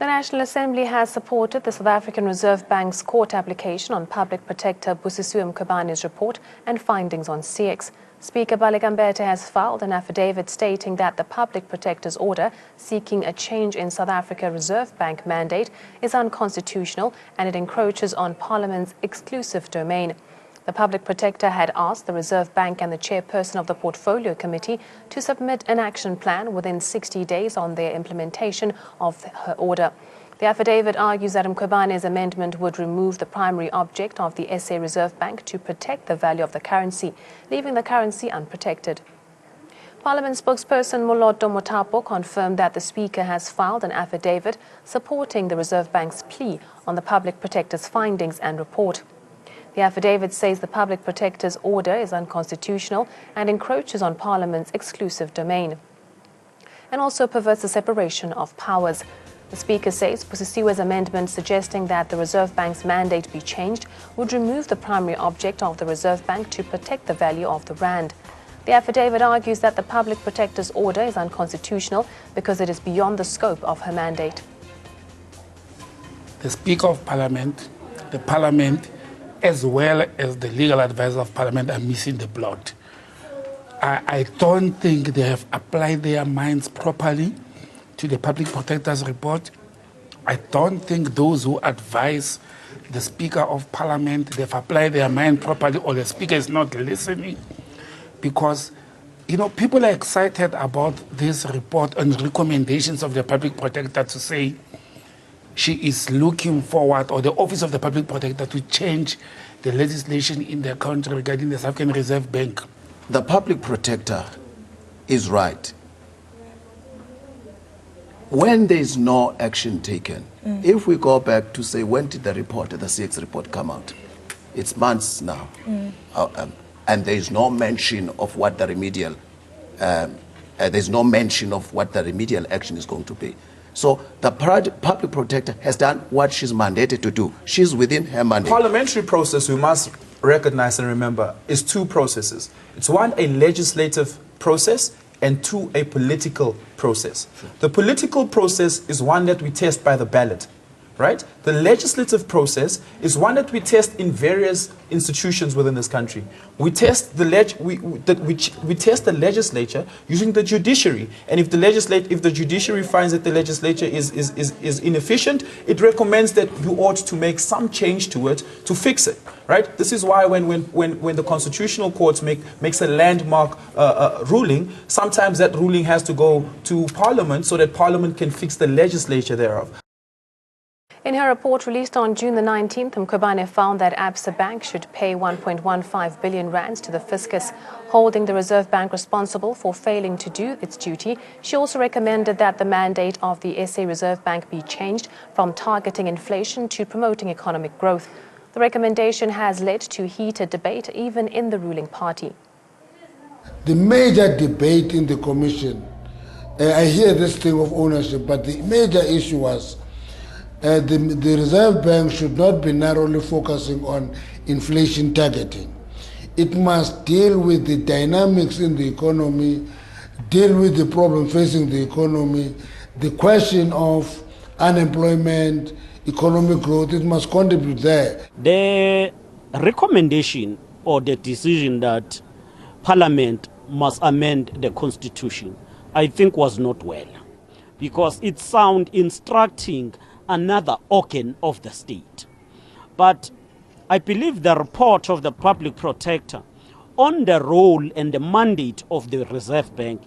The National Assembly has supported the South African Reserve Bank's court application on Public Protector Busisiwe Mkhobane's report and findings on CX. Speaker Balekambete has filed an affidavit stating that the Public Protector's order seeking a change in South Africa Reserve Bank mandate is unconstitutional and it encroaches on Parliament's exclusive domain. The Public Protector had asked the Reserve Bank and the chairperson of the Portfolio Committee to submit an action plan within 60 days on their implementation of her order. The affidavit argues that Mkhobane's amendment would remove the primary object of the SA Reserve Bank to protect the value of the currency, leaving the currency unprotected. Parliament spokesperson Moloto Motapo confirmed that the Speaker has filed an affidavit supporting the Reserve Bank's plea on the Public Protector's findings and report. The affidavit says the Public Protector's order is unconstitutional and encroaches on Parliament's exclusive domain and also perverts the separation of powers. The Speaker says Busisiwe's amendment suggesting that the Reserve Bank's mandate be changed would remove the primary object of the Reserve Bank to protect the value of the rand. The affidavit argues that the Public Protector's order is unconstitutional because it is beyond the scope of her mandate. The Speaker of Parliament, the Parliament, as well as the legal advisor of Parliament are missing the plot. I don't think they have applied their minds properly to the Public Protector's report. I don't think those who advise the Speaker of Parliament, they've applied their mind properly, or the Speaker is not listening. Because, you know, people are excited about this report and recommendations of the Public Protector to say she is looking forward, or the Office of the Public Protector, to change the legislation in the country regarding the South African Reserve Bank. The Public Protector is right. When there is no action taken, if we go back to say, when did the report, the CX report come out? It's months now. And there is no mention of what the remedial, there's no mention of what the remedial action is going to be. So the Public Protector has done what she's mandated to do. She's within her mandate. Parliamentary process, we must recognize and remember, is two processes. It's one, a legislative process, and two, a political process. The political process is one that we test by the ballot, right? The legislative process is one that we test in various institutions within this country. We test the we test the legislature using the judiciary, and if the judiciary finds that the legislature is inefficient, it recommends that you ought to make some change to it to fix it, right? This is why when the constitutional courts makes a landmark ruling, sometimes that ruling has to go to Parliament so that Parliament can fix the legislature thereof. In her report released on June the 19th, Mkhobane found that Absa Bank should pay 1.15 billion rands to the fiscus, holding the Reserve Bank responsible for failing to do its duty. She also recommended that the mandate of the SA Reserve Bank be changed from targeting inflation to promoting economic growth. The recommendation has led to heated debate even in the ruling party. The major debate in the Commission, I hear this thing of ownership, but the major issue was the Reserve Bank should not be narrowly focusing on inflation targeting. It must deal with the dynamics in the economy, deal with the problem facing the economy, the question of unemployment, economic growth. It must contribute there. The recommendation or the decision that Parliament must amend the Constitution, I think, was not well, because it sounds instructing another organ of the state. But I believe the report of the Public Protector on the role and the mandate of the Reserve Bank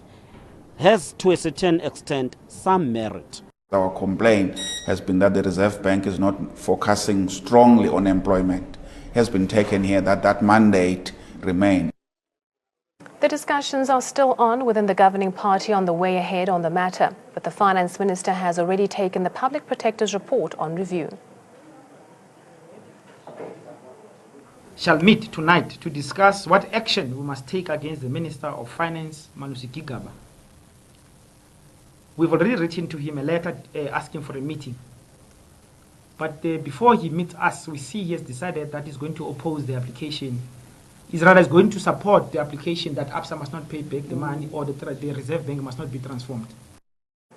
has, to a certain extent, some merit. Our complaint has been that the Reserve Bank is not focusing strongly on employment. It has been taken here that that mandate remains. The discussions are still on within the governing party on the way ahead on the matter, but the Finance Minister has already taken the Public Protector's report on review. Shall meet tonight to discuss what action we must take against the Minister of Finance, Malusi Gigaba. We've already written to him a letter asking for a meeting. But before he meets us, we see he has decided that he's going to oppose the application. Israel is going to support the application that Absa must not pay back the money, or the Reserve Bank must not be transformed.